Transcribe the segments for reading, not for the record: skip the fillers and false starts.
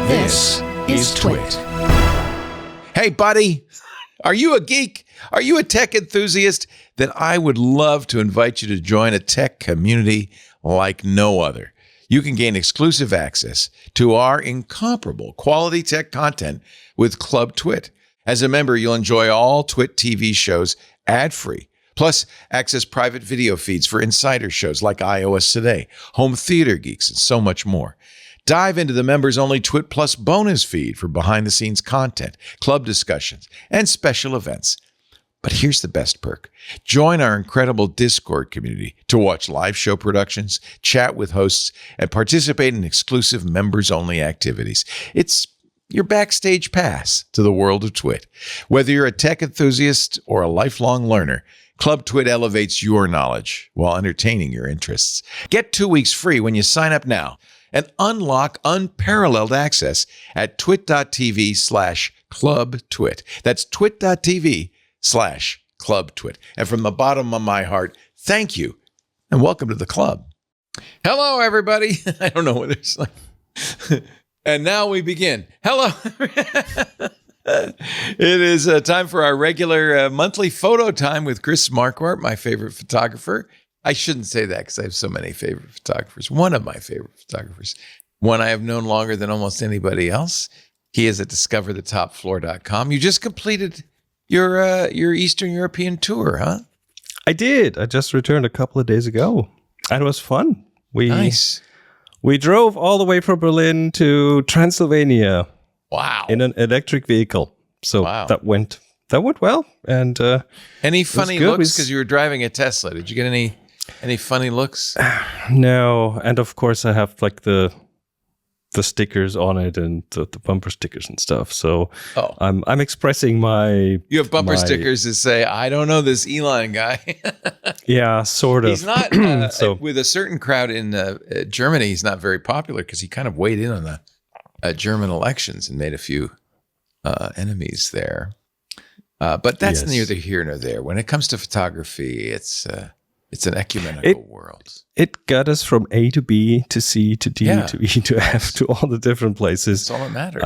This is TWiT. Hey, buddy, are you a geek? Are you a tech enthusiast? Then I would love to invite you to join a tech community like no other. You can gain exclusive access to our incomparable quality tech content with Club TWiT. As a member, you'll enjoy all TWiT TV shows ad-free. Plus, access private video feeds for insider shows like iOS Today, Home Theater Geeks, and so much more. Dive into the members-only TWiT Plus bonus feed for behind-the-scenes content, club discussions, and special events. But here's the best perk. Join our incredible Discord community to watch live show productions, chat with hosts, and participate in exclusive members-only activities. It's your backstage pass to the world of TWiT. Whether you're a tech enthusiast or a lifelong learner, Club TWiT elevates your knowledge while entertaining your interests. Get 2 weeks free when you sign up now and unlock unparalleled access at twit.tv/clubtwit. That's twit.tv/clubtwit. And from the bottom of my heart, thank you and welcome to the club. Hello, everybody. I don't know what it's like. And now we begin. Hello. It is time for our regular monthly photo time with Chris Marquardt, my favorite photographer. I shouldn't say that because I have so many favorite photographers. One of my favorite photographers. One I have known longer than almost anybody else. He is at discoverthetopfloor.com. You just completed your Eastern European tour, huh? I did. I just returned a couple of days ago. And it was fun. Nice. We drove all the way from Berlin to Transylvania. Wow. In an electric vehicle. So that went well. And any funny looks because you were driving a Tesla? Did you get any funny looks? No. And of course I have like the stickers on it and the bumper stickers and stuff. So I'm expressing my... You have bumper stickers that say, I don't know this Elon guy. Yeah, sort of. He's not, with a certain crowd in Germany, he's not very popular because he kind of weighed in on the German elections and made a few enemies there. But that's neither here nor there. When it comes to photography, it's an ecumenical world. It got us from A to B to C to D to E to F to all the different places. That's all that matters.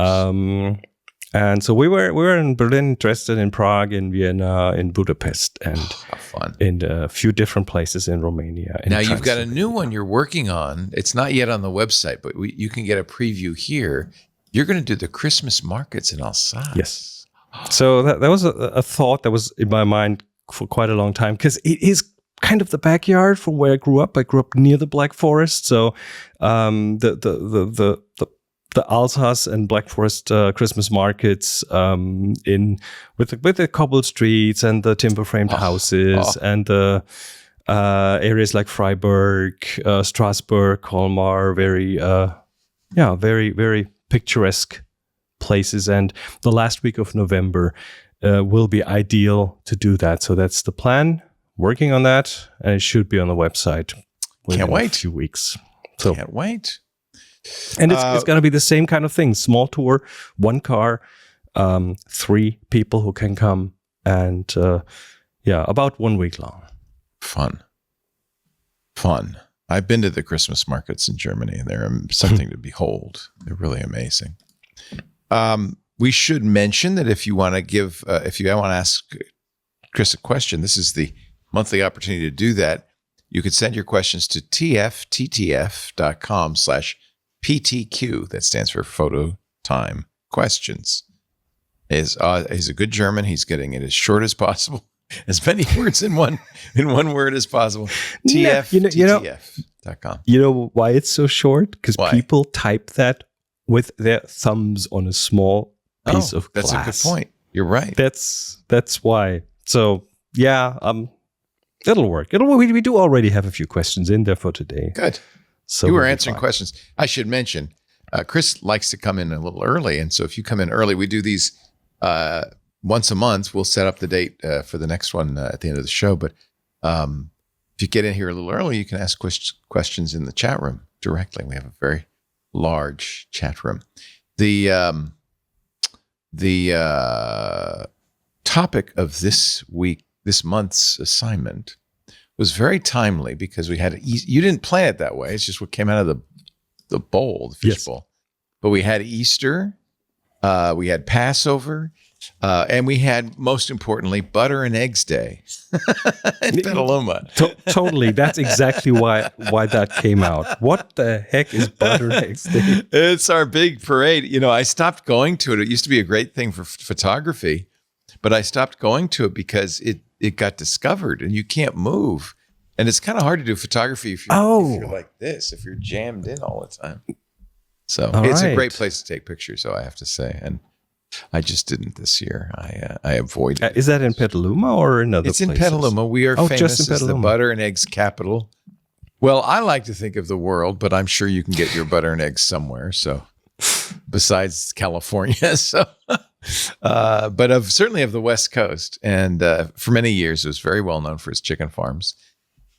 And so we were in Berlin, Dresden, in Prague, in Vienna, in Budapest, and fun. In a few different places in Romania. Now you've got a new one you're working on. It's not yet on the website, but you can get a preview here. You're going to do the Christmas markets in Alsace. Yes. So that was a thought that was in my mind for quite a long time because it is kind of the backyard from where I grew up. I grew up near the Black Forest, so the Alsace and Black Forest Christmas markets with the cobbled streets and the timber framed houses and the areas like Freiburg, Strasbourg, Colmar, very very picturesque places. And the last week of November will be ideal to do that. So that's the plan. Working on that, and it should be on the website within a few weeks. So can't wait. And it's going to be the same kind of thing. Small tour, one car, 3 people who can come, and about 1 week long. Fun. I've been to the Christmas markets in Germany, and they're something to behold. They're really amazing. We should mention that if you want to ask Chris a question, this is the monthly opportunity to do that. You could send your questions to tfttf.com/PTQ. That stands for Photo Time Questions. He's a good German. He's getting it as short as possible, as many words in one word as possible. tfttf.com. You know why it's so short? Because people type that with their thumbs on a small piece of glass. That's a good point. You're right. That's why. So it'll work. We do already have a few questions in there for today. Good. So you were answering questions. I should mention, Chris likes to come in a little early. And so if you come in early, we do these once a month. We'll set up the date for the next one at the end of the show. But if you get in here a little early, you can ask questions in the chat room directly. We have a very large chat room. The topic of this month's assignment was very timely because we had you didn't plan it that way. It's just what came out of the bowl, the fish bowl. but we had Easter, we had Passover, and we had, most importantly, Butter and Eggs Day in Petaluma. Totally. That's exactly why that came out. What the heck is Butter and Eggs Day? It's our big parade. You know, I stopped going to it. It used to be a great thing for photography, but I stopped going to it because it got discovered and you can't move. And it's kind of hard to do photography if you're like this, if you're jammed in all the time. So it's a great place to take pictures, though, I have to say. And I just didn't this year. I avoided it. Is that in Petaluma or in other places? It's in Petaluma. We are famous just in as the butter and eggs capital. Well, I like to think of the world, but I'm sure you can get your butter and eggs somewhere. So besides California. So, but certainly of the West Coast. And for many years, it was very well known for its chicken farms.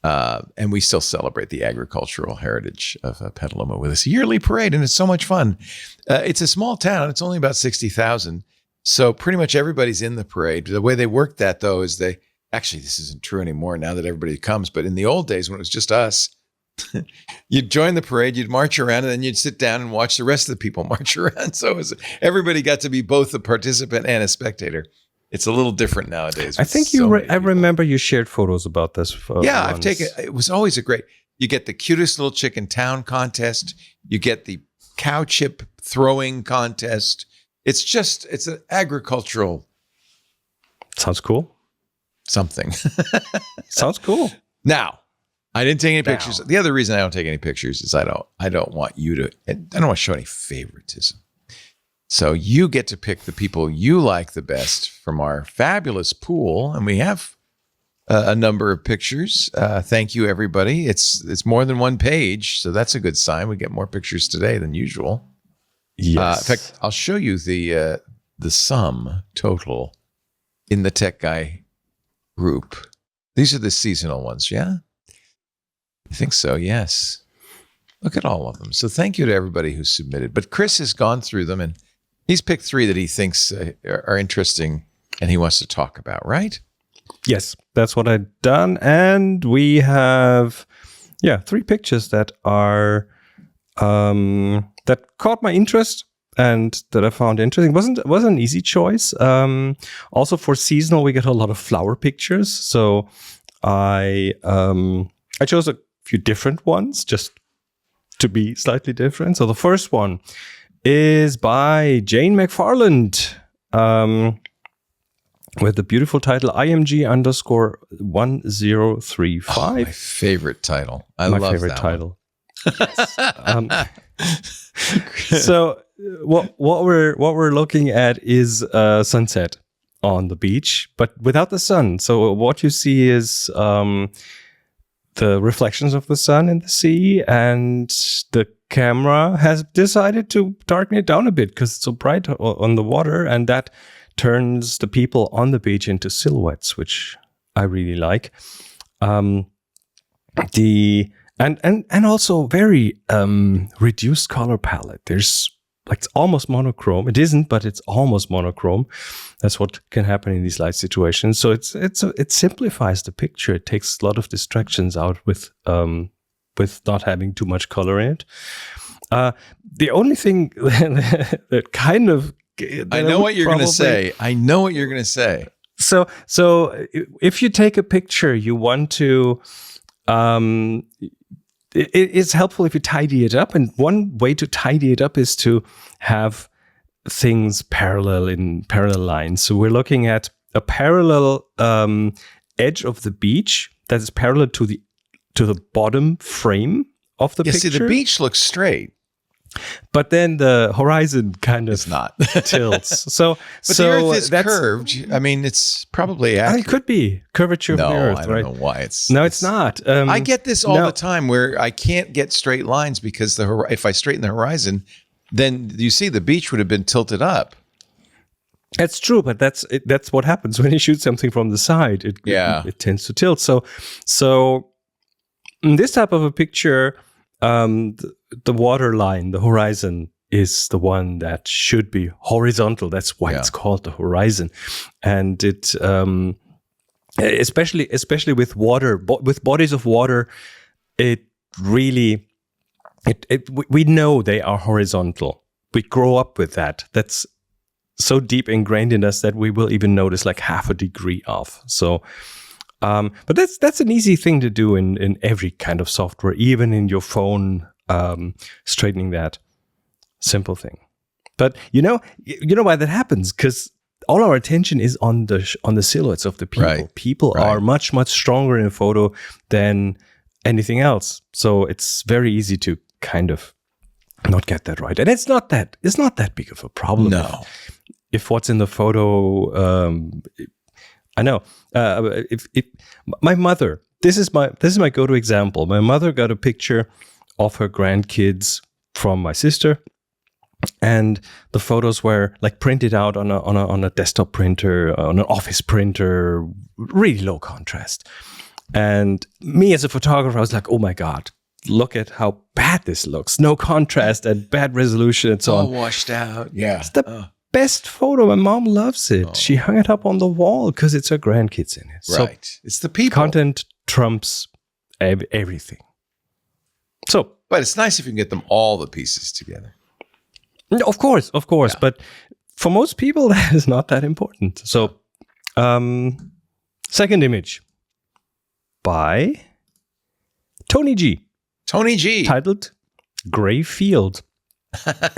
And we still celebrate the agricultural heritage of Petaluma with this yearly parade, and it's so much fun. It's a small town. It's only about 60,000. So pretty much everybody's in the parade. The way they work that, though, is actually, this isn't true anymore now that everybody comes, but in the old days when it was just us, you'd join the parade, you'd march around, and then you'd sit down and watch the rest of the people march around. So everybody got to be both a participant and a spectator. It's a little different nowadays. I think I remember you shared photos about this. Yeah, it was always you get the cutest little chicken town contest. You get the cow chip throwing contest. It's an agricultural. Sounds cool. Something. Sounds cool. Now, I didn't take any pictures. The other reason I don't take any pictures is I don't want to show any favoritism. So you get to pick the people you like the best from our fabulous pool, and we have a number of pictures. Thank you, everybody. It's more than one page, so that's a good sign. We get more pictures today than usual. Yes. In fact, I'll show you the sum total in the Tech Guy group. These are the seasonal ones, yeah? I think so, yes. Look at all of them. So thank you to everybody who submitted. But Chris has gone through them, and he's picked 3 that he thinks are interesting and he wants to talk about, right? Yes, that's what I've done. And we have, 3 pictures that are, that caught my interest and that I found interesting. It wasn't an easy choice. Also for seasonal, we get a lot of flower pictures. So I chose a few different ones just to be slightly different. So the first one is by Jane McFarland, with the beautiful title IMG_1035. Oh, my favorite title. I love that favorite title. So what we're looking at is sunset on the beach, but without the sun. So what you see is the reflections of the sun in the sea, and the camera has decided to darken it down a bit because it's so bright on the water, and that turns the people on the beach into silhouettes, which I really like. And also very reduced color palette. There's it's almost monochrome. It isn't, but it's almost monochrome. That's what can happen in these light situations. So it simplifies the picture. It takes a lot of distractions out with not having too much color in it. The only thing that kind of I know what you're going to say. I know what you're going to say. So if you take a picture, you want to. It's helpful if you tidy it up, and one way to tidy it up is to have things parallel in parallel lines. So we're looking at a parallel edge of the beach that is parallel to the bottom frame of the picture. See, the beach looks straight, but then the horizon kind of tilts. But the Earth is curved. I mean, it's probably accurate. It could be curvature of the Earth. I don't know why it's. No, it's not. I get this all the time where I can't get straight lines because if I straighten the horizon, then you see the beach would have been tilted up. That's true, but that's what happens when you shoot something from the side. It tends to tilt. So in this type of a picture, the water line, the horizon, is the one that should be horizontal. That's why it's called the horizon. And it, especially with water, with bodies of water, it really, we know they are horizontal grow up with that. That's so deep ingrained in us that we will even notice like half a degree off. So, but that's an easy thing to do in every kind of software, even in your phone, straightening that simple thing. But you know why that happens? Because all our attention is on the silhouettes of the people. Right. People are much, much stronger in a photo than anything else. So it's very easy to kind of not get that right. And it's not that big of a problem. No. If what's in the photo, I know. If my mother, this is my go-to example. My mother got a picture of her grandkids from my sister, and the photos were like printed out on a desktop printer, on an office printer, really low contrast. And me as a photographer, I was like, oh my God, look at how bad this looks. No contrast and bad resolution and so on. All washed out. Yeah. It's the best photo. My mom loves it. She hung it up on the wall because it's her grandkids in it. Right. So it's the people. content trumps everything. So, but it's nice if you can get them all the pieces together. Of course. Yeah. But for most people, that is not that important. So, second image by Tony G. Tony G. Titled Gray Field.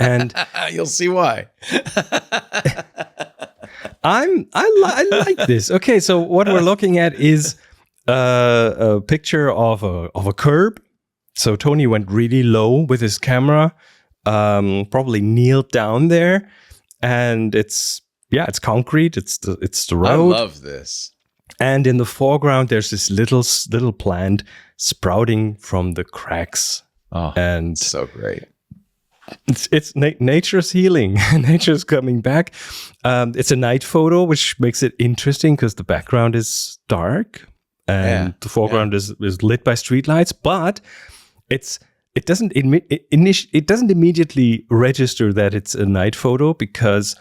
And you'll see why. I like this. Okay, so what we're looking at is a picture of a curb. So Tony went really low with his camera, probably kneeled down there, and it's concrete. It's the road. I love this. And in the foreground, there's this little plant sprouting from the cracks. Oh, and so great. It's nature's healing. Nature's coming back. It's a night photo, which makes it interesting because the background is dark and the foreground is lit by streetlights. But it doesn't immediately register that it's a night photo, because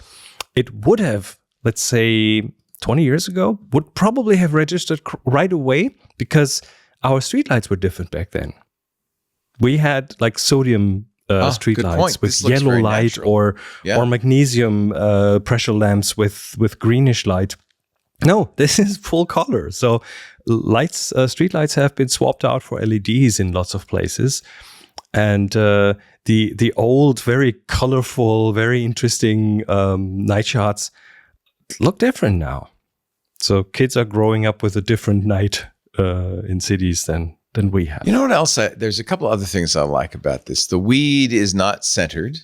it would have, let's say, 20 years ago, would probably have registered right away, because our streetlights were different back then. We had like sodium streetlights with yellow light or magnesium pressure lamps with greenish light. No, this is full color. So streetlights have been swapped out for LEDs in lots of places. And the old, very colorful, very interesting night shots look different now. So kids are growing up with a different night in cities than we have. You know what else? There's a couple other things I like about this. The weed is not centered.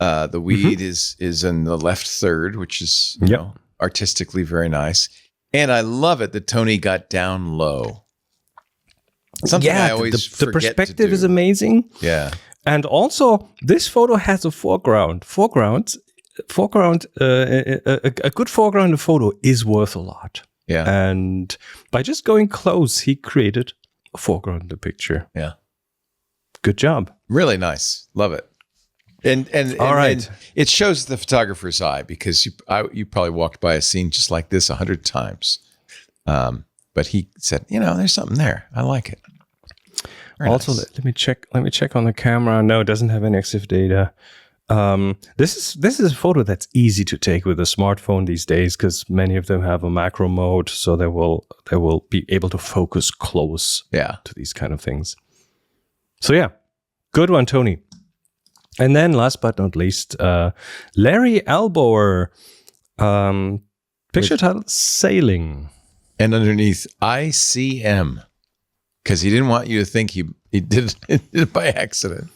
The weed is in the left third, which is you know, artistically very nice. And I love it that Tony got down low. Something I always the perspective is amazing. Yeah. And also, this photo has a foreground. A good foreground in a photo is worth a lot. Yeah. And by just going close, he created a foreground in the picture. Yeah. Good job. Really nice. Love it. And it shows the photographer's eye, because you probably walked by a scene just like this 100 times. But he said, there's something there. I like it. Very also, nice. let me check on the camera. No, it doesn't have any EXIF data. This is a photo that's easy to take with a smartphone these days, because many of them have a macro mode, so they will be able to focus close to these kind of things. So yeah, good one, Tony. And then last but not least, Larry Albower, picture titled Sailing. And underneath ICM, because he didn't want you to think he did it by accident.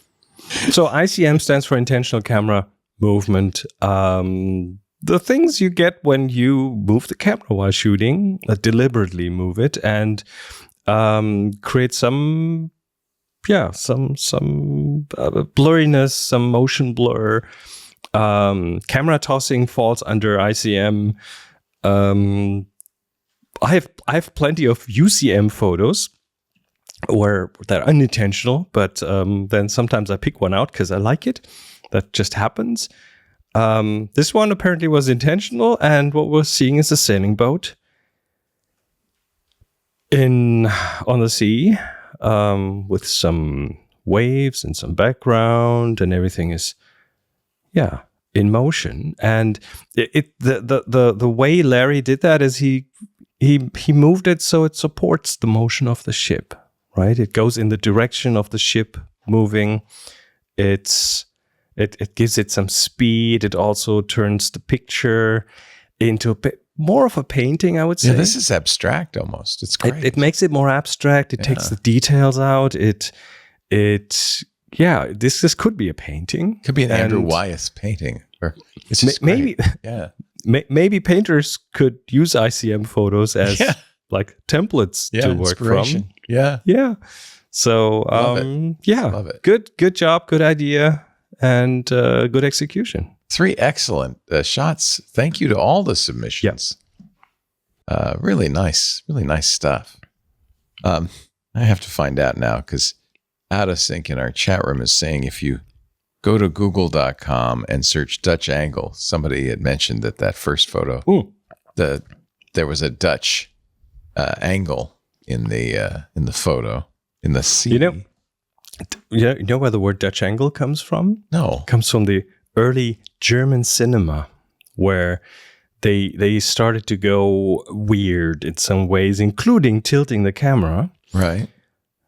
So ICM stands for intentional camera movement. The things you get when you move the camera while shooting, deliberately move it, and create some blurriness, some motion blur. Camera tossing falls under ICM. I have plenty of UCM photos where they're unintentional, but then sometimes I pick one out because I like it. That just happens. This one apparently was intentional, and what we're seeing is a sailing boat on the sea with some waves and some background, and everything is in motion. And the way Larry did that is he moved it so it supports the motion of the ship, right? It goes in the direction of the ship moving. It gives it some speed. It also turns the picture into a bit more of a painting, I would say. Yeah, this is abstract almost. It's great. It makes it more abstract. It takes the details out. This could be a painting. Could be an Andrew Wyeth painting. Or it's just maybe, yeah. Maybe painters could use ICM photos as like templates to work from. Yeah. Yeah. So, Love it. Good job, good idea, and good execution. 3 excellent shots. Thank you to all the submissions. Really nice stuff. I have to find out now because Out of Sync in our chat room is saying if you go to google.com and search Dutch angle, somebody had mentioned that first photo, there was a Dutch angle in the photo in the scene. You know where the word Dutch angle comes from? No. It comes from the early German cinema, where they started to go weird in some ways, including tilting the camera. Right.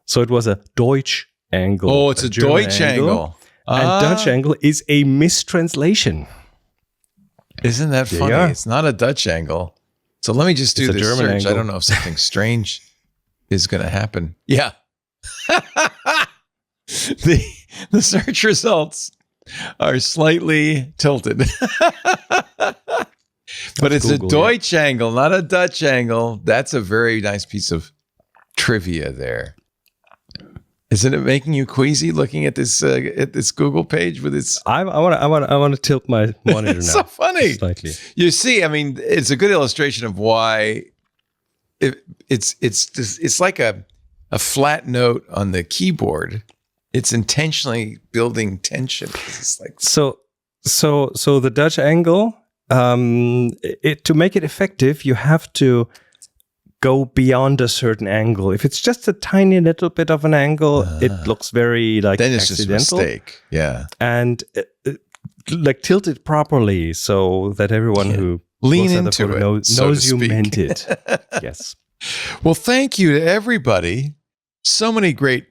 So it was a Deutsch angle. Oh, it's a Deutsch angle. And Dutch angle is a mistranslation. Isn't that funny? Yeah. It's not a Dutch angle. So let me just do this German search. angle. I don't know if something strange is going to happen. Yeah. The search results are slightly tilted. But it's Google, a Deutsch angle, not a Dutch angle. That's a very nice piece of trivia there. Isn't it making you queasy looking at this Google page with its? I want to tilt my monitor it's now. So funny. Slightly. You see, I mean, it's a good illustration of why it's like a flat note on the keyboard. It's intentionally building tension. It's like so the Dutch angle. To make it effective, you have to go beyond a certain angle. If it's just a tiny little bit of an angle, it looks very like then it's accidental. Just a mistake. Yeah, and like tilt it properly so that everyone who lean looks at into the it photo knows you meant it. Yes. Well, thank you to everybody. So many great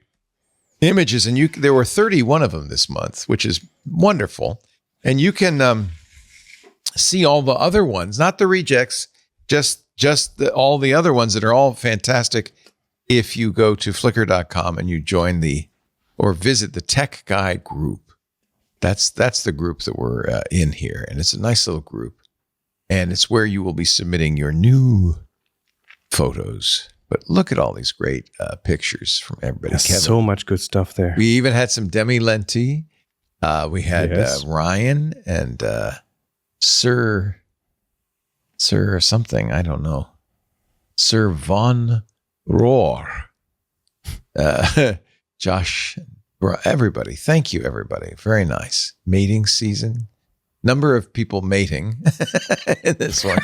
images, and there were 31 of them this month, which is wonderful. And you can see all the other ones, not the rejects, just all the other ones that are all fantastic. If you go to flickr.com and you join or visit the Tech Guy group, that's the group that we're in here, and it's a nice little group, and it's where you will be submitting your new photos. But look at all these great pictures from everybody. There's Kevin, so much good stuff there. we even had some Demi Lenti. We had Yes. Ryan and Sir something, I don't know. Sir Von Rohr. Josh, everybody. Thank you, everybody. Very nice. Mating season. Number of people mating in this one.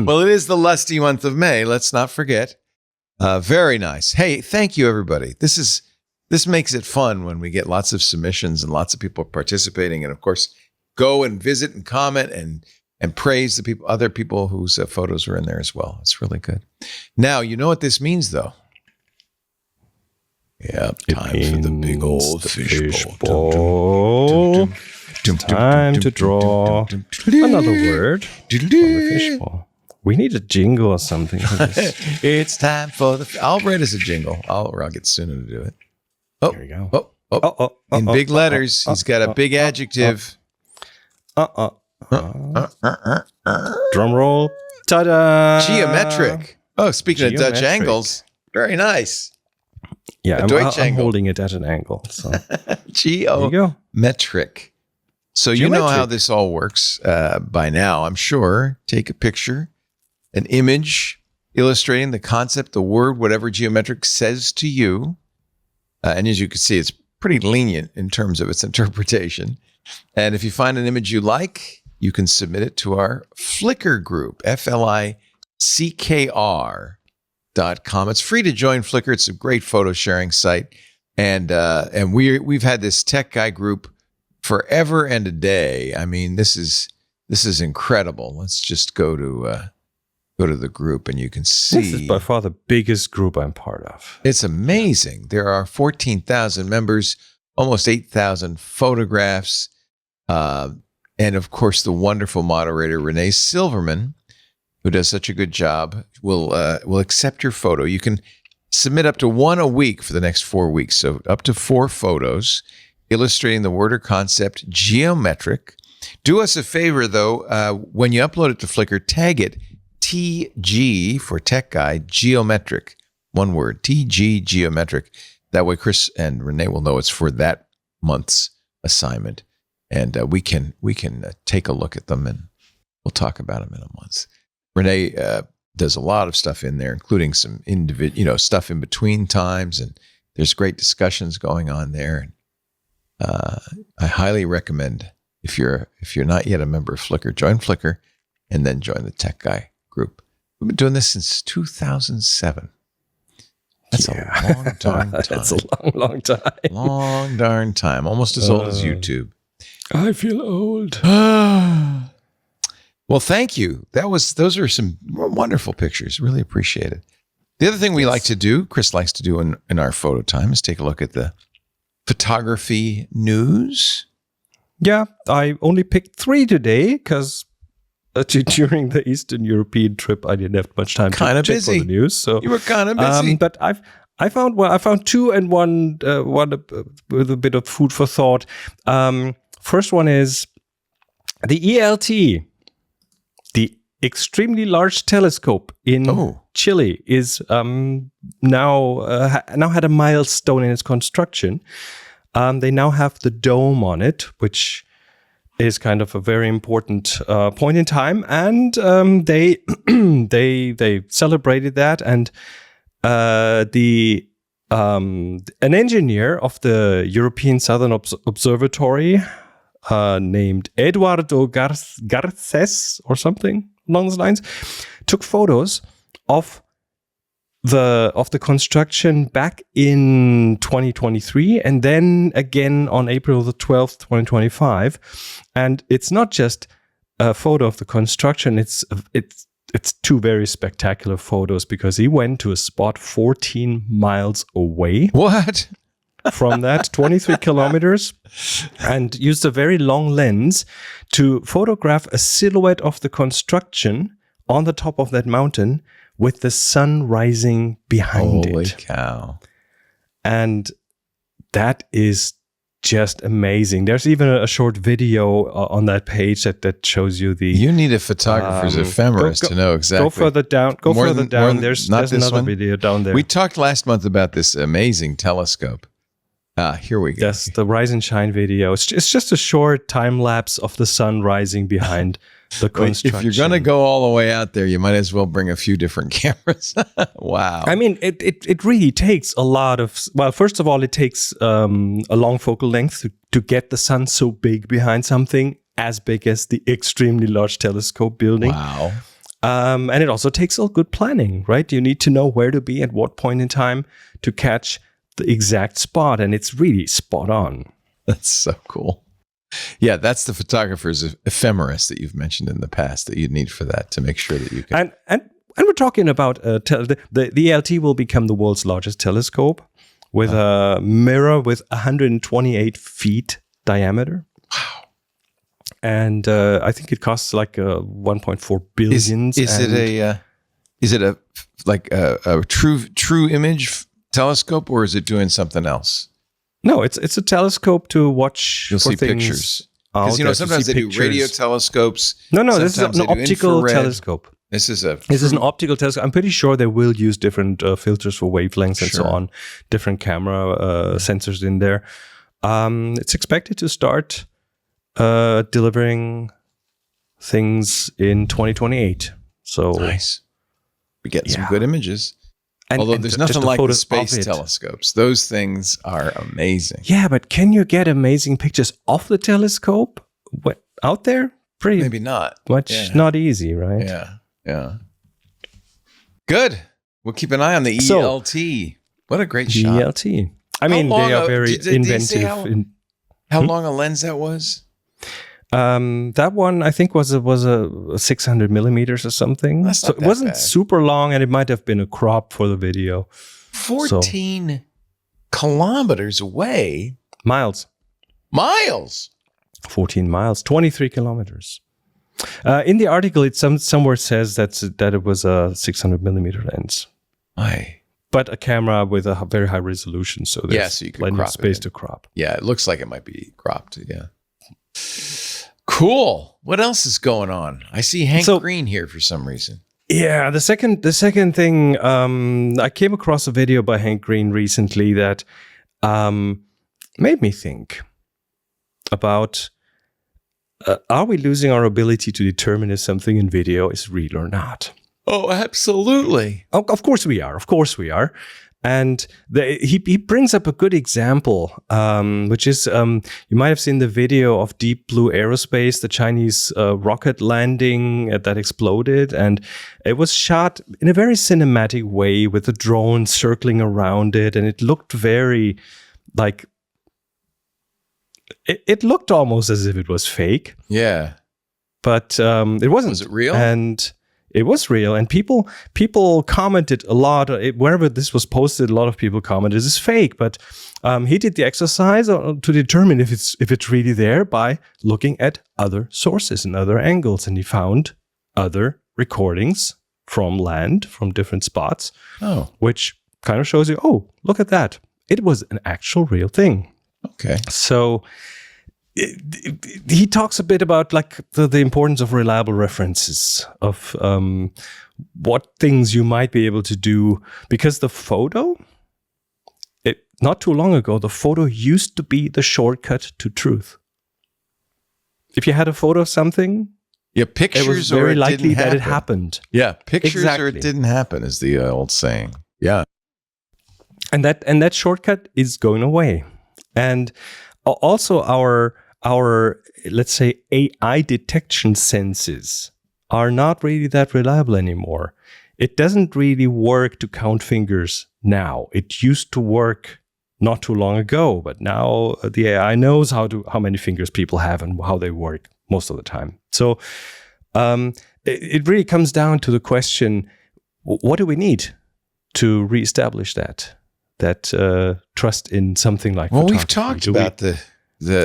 Well, it is the lusty month of May. Let's not forget. Very nice. Hey, thank you, everybody. This makes it fun when we get lots of submissions and lots of people participating. And of course, go and visit and comment and praise the other people whose photos are in there as well. It's really good. Now, you know what this means, though? Yep, time for the big old fishbowl. Time to draw another word on the fishbowl. We need a jingle or something for this. It's time for I'll write us a jingle. I'll get Suna to do it. Oh, Here we go. In big letters, he's got a big adjective. Drum roll. Ta-da! Geometric. Oh, speaking of Dutch Geometric. angles, very nice. Yeah, I'm Deutsch angle. holding it at an angle. So there you go. Geometric. So you know how this all works by now, I'm sure. Take a picture, an image illustrating the concept, the word, whatever geometric says to you. And as you can see, it's pretty lenient in terms of its interpretation. And if you find an image you like, you can submit it to our Flickr group, FLICKR.com. It's free to join Flickr. It's a great photo sharing site. And we've had this Tech Guy group forever and a day. I mean, this is incredible. Let's just go to the group and you can see. This is by far the biggest group I'm part of. It's amazing. There are 14,000 members, almost 8,000 photographs, and of course the wonderful moderator Renee Silverman, who does such a good job, will accept your photo. You can submit up to one a week for the next 4 weeks, so up to 4 photos illustrating the word or concept geometric. Do us a favor though, when you upload it to Flickr, tag it TG for Tech Guy Geometric. One word, TG Geometric. That way Chris and Renee will know it's for that month's assignment. And we can take a look at them and we'll talk about them in a month. Renee does a lot of stuff in there, including some stuff in between times, and there's great discussions going on there. I highly recommend if you're not yet a member of Flickr, join Flickr and then join the Tech Guy group. We've been doing this since 2007. That's a long darn time. That's a long time. Long darn time. Almost as old as YouTube. I feel old. Well, thank you. Those are some wonderful pictures. Really appreciate it. The other thing we like to do, Chris likes to do in our photo time, is take a look at the photography news. Yeah, I only picked 3 today because during the Eastern European trip, I didn't have much time to check for the news. So you were kind of busy. But I found 2 and one with a bit of food for thought. First one is the ELT, the extremely large telescope in Chile, is now had a milestone in its construction. They now have the dome on it, which is kind of a very important point in time, and they celebrated that, and an engineer of the European Southern Observatory named Eduardo Garces or something along those lines took photos of the construction back in 2023 and then again on April the 12th, 2025. And it's not just a photo of the construction, it's 2 very spectacular photos because he went to a spot 14 miles away. What? From that, 23 kilometers, and used a very long lens to photograph a silhouette of the construction on the top of that mountain with the sun rising behind it. Holy cow. And that is just amazing. There's even a short video on that page that shows you the... You need a photographer's ephemeris to know exactly. Go further down. There's another video down there. We talked last month about this amazing telescope. Here we go. Yes, the Rise and Shine video. It's just a short time lapse of the sun rising behind the construction. If you're going to go all the way out there, you might as well bring a few different cameras. Wow. I mean, it really takes a lot of... Well, first of all, it takes a long focal length to get the sun so big behind something as big as the extremely large telescope building. Wow. And it also takes all good planning, right? You need to know where to be at what point in time to catch the exact spot, and it's really spot on. That's so cool. Yeah, that's the photographer's ephemeris that you've mentioned in the past that you'd need for that to make sure that you can. And we're talking about the ELT will become the world's largest telescope with a mirror with 128 feet diameter. Wow. And I think it costs like 1.4 billion. Is it a true image telescope, or is it doing something else? No, it's a telescope to watch. You'll for see things pictures. Because sometimes they do radio telescopes. No, this is an optical telescope. This is an optical telescope. I'm pretty sure they will use different filters for wavelengths and so on, different camera sensors in there. It's expected to start delivering things in 2028. So nice. We get some good images. Although there's nothing just like the space telescopes. Those things are amazing. Yeah, but can you get amazing pictures of the telescope out there? Maybe not. Not easy, right? Yeah. Good. We'll keep an eye on the ELT. What a great shot. ELT. I mean, they are very inventive. how long a lens that was? That one I think was a 600 millimeters or something. That's not so it that wasn't bad. super long, and it might have been a crop for the video. 14 kilometers away. Miles. 14 miles, 23 kilometers. In the article, it somewhere says that it was a 600 millimeter lens. But a camera with a very high resolution, so there's so you could plenty crop of space it to crop. Yeah, it looks like it might be cropped. Yeah. Cool. What else is going on? I see Hank Green here for some reason. Yeah, the second thing, I came across a video by Hank Green recently that made me think about are we losing our ability to determine if something in video is real or not? Oh, absolutely. Of course we are. Of course we are. And he brings up a good example, which is you might have seen the video of Deep Blue Aerospace, the Chinese rocket landing that exploded. And it was shot in a very cinematic way with the drone circling around it. And it looked very like, it looked almost as if it was fake. Yeah. But it wasn't. Was it real? And it was real, and people commented a lot. Wherever this was posted, a lot of people commented, "This is fake." But he did the exercise to determine if it's really there by looking at other sources and other angles, and he found other recordings from land, from different spots, which kind of shows you, oh, look at that! It was an actual real thing. Okay, so. He talks a bit about like the importance of reliable references of what things you might be able to do, because the photo, not too long ago, the photo used to be the shortcut to truth. If you had a photo of something, pictures, it was very or it likely didn't that happen. it happened. Yeah, pictures exactly. or it didn't happen is the old saying. Yeah, and that shortcut is going away, and also our let's say AI detection senses are not really that reliable anymore. It doesn't really work to count fingers now. It used to work not too long ago, but now the AI knows how many fingers people have and how they work most of the time. So it really comes down to the question: what do we need to reestablish that trust in something like photography? Well, we've talked about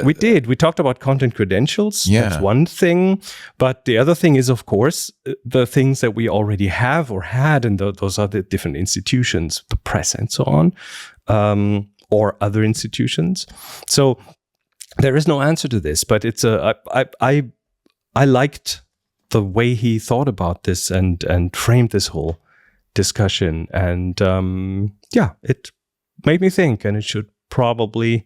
we did. We talked about content credentials. Yeah. That's one thing. But the other thing is, of course, the things that we already have or had, and those are the different institutions, the press and so on, or other institutions. So there is no answer to this, but it's I liked the way he thought about this and framed this whole discussion. And it made me think, and it should probably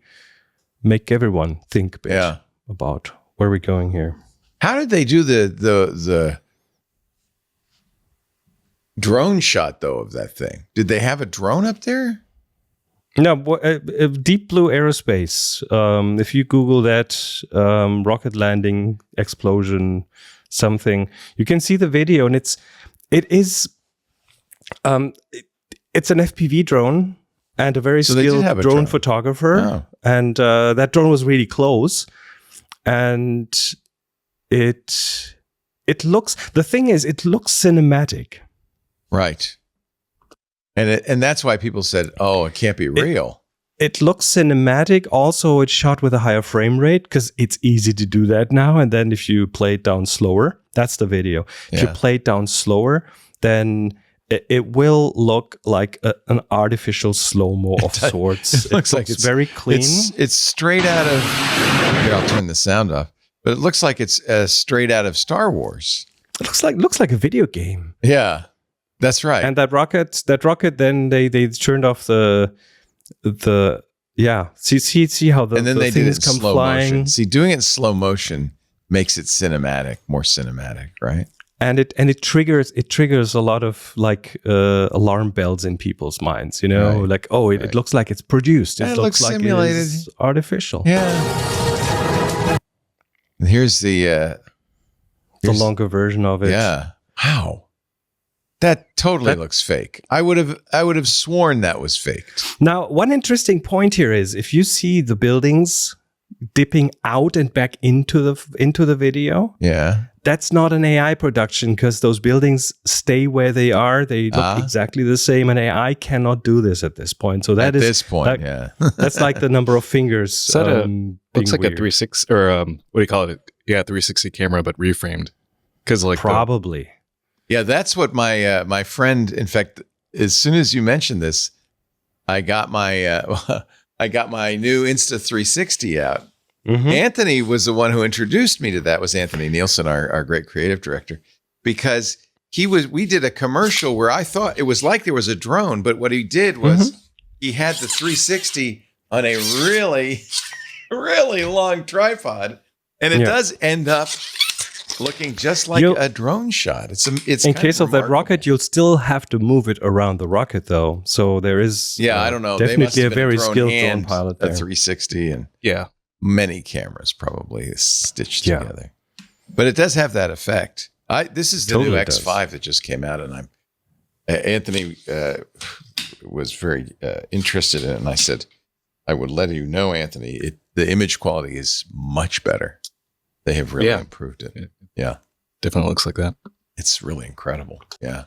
make everyone think a bit about where we're going here. How did they do the drone shot though of that thing? Did they have a drone up there? No, Deep Blue Aerospace. If you Google that rocket landing explosion something, you can see the video, and it's an FPV drone. And a very skilled drone photographer. Oh. And that drone was really close. And it looks cinematic. Right. And that's why people said, oh, it can't be real. It looks cinematic. Also, it's shot with a higher frame rate because it's easy to do that now. And then if you play it down slower, that's the video. If you play it down slower, then it will look like an artificial slow-mo of sorts. It looks like it's very clean. It's straight out of... Here, I'll turn the sound off. But it looks like it's straight out of Star Wars. It looks like a video game. Yeah, that's right. And that rocket. Then they turned off the See how the and then the they did it things in come slow flying. motion. See, doing it in slow motion makes it more cinematic, right? And it triggers a lot of like alarm bells in people's minds, Right. like, oh, it looks like it's produced. It looks like simulated. it's artificial. Yeah. And here's the longer version of it. Yeah. Wow. That totally looks fake. I would have sworn that was faked. Now, one interesting point here is if you see the buildings dipping out and back into the video. Yeah. That's not an AI production because those buildings stay where they are. They look exactly the same, and AI cannot do this at this point. So that at this point, yeah. That's like the number of fingers. Looks like weird. a 360 or what do you call it? Yeah, 360 camera, but reframed. Because like probably. Yeah, that's what my my friend. In fact, as soon as you mentioned this, I got my I got my new Insta360 out. Mm-hmm. Anthony was the one who introduced me to that. Was Anthony Nielsen, our great creative director, because we did a commercial where I thought it was like there was a drone, but what he did was he had the 360 on a really, really long tripod, and it does end up looking just like a drone shot. It's in case of that rocket, you'll still have to move it around the rocket, though. So there is I don't know, definitely a very skilled drone pilot there. A 360 and many cameras probably stitched together, but it does have that effect. This is the new X5 that just came out, and Anthony was very interested in it, and I said, I would let you know, Anthony, the image quality is much better. They have really improved it. Yeah. Definitely looks like that. It's really incredible. Yeah.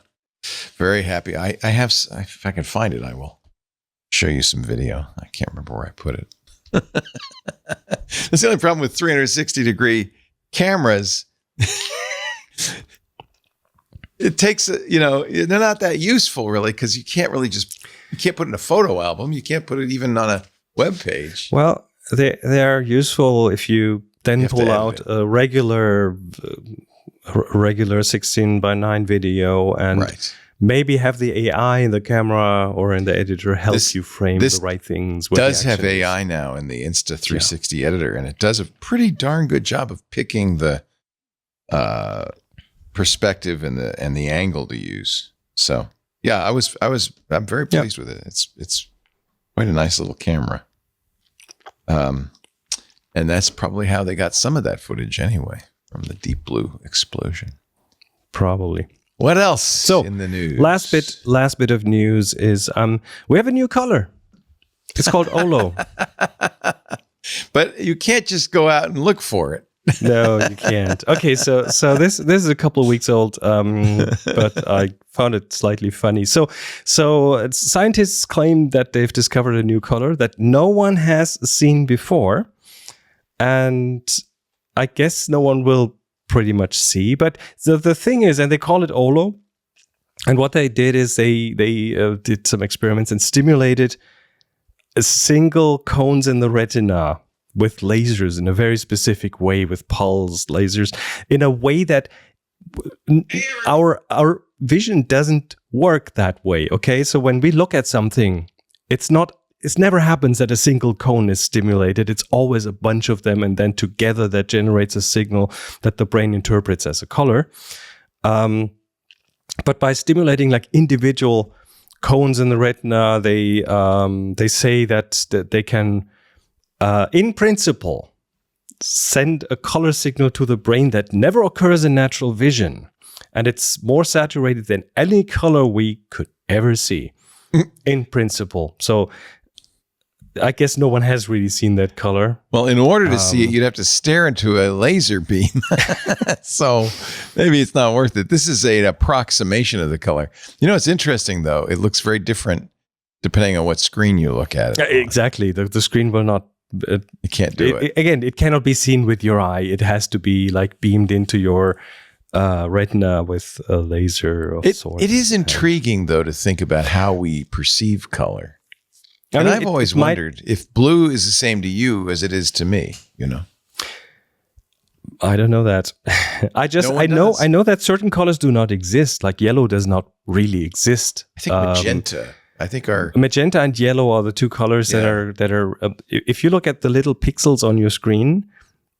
Very happy. I have, if I can find it, I will show you some video. I can't remember where I put it. That's the only problem with 360-degree cameras. It takes, they're not that useful really, because you can't put it in a photo album. You can't put it even on a web page. Well, they are useful if you then pull out a regular 16:9 video and maybe have the AI in the camera or in the editor help you frame the right things. It does have AI now in the Insta360 editor, and it does a pretty darn good job of picking the perspective and the angle to use. So yeah, I'm very pleased with it. It's quite a nice little camera. And that's probably how they got some of that footage anyway, from the deep blue explosion. Probably. What else in the news? Last bit of news is we have a new color. It's called Olo. But you can't just go out and look for it. No, you can't. Okay, so this is a couple of weeks old, but I found it slightly funny. So scientists claim that they've discovered a new color that no one has seen before. And I guess no one will pretty much see. But the thing is, and they call it Olo. And what they did is they did some experiments and stimulated single cones in the retina with lasers in a very specific way, with pulse lasers, in a way that our vision doesn't work that way. Okay, so when we look at something, it never happens that a single cone is stimulated. It's always a bunch of them, and then together that generates a signal that the brain interprets as a color. But by stimulating like individual cones in the retina, they say that they can, in principle, send a color signal to the brain that never occurs in natural vision, and it's more saturated than any color we could ever see, in principle. So I guess no one has really seen that color. Well, in order to see it, you'd have to stare into a laser beam. So maybe it's not worth it. This is an approximation of the color. It's interesting, though. It looks very different depending on what screen you look at it. Exactly. The screen will not... you can't do it. Again, it cannot be seen with your eye. It has to be like beamed into your retina with a laser of sorts. It is intriguing, though, to think about how we perceive color. And I've always wondered if blue is the same to you as it is to me, I don't know that. I know that certain colors do not exist. Like yellow does not really exist. I think magenta. I think magenta and yellow are the two colors that are. If you look at the little pixels on your screen,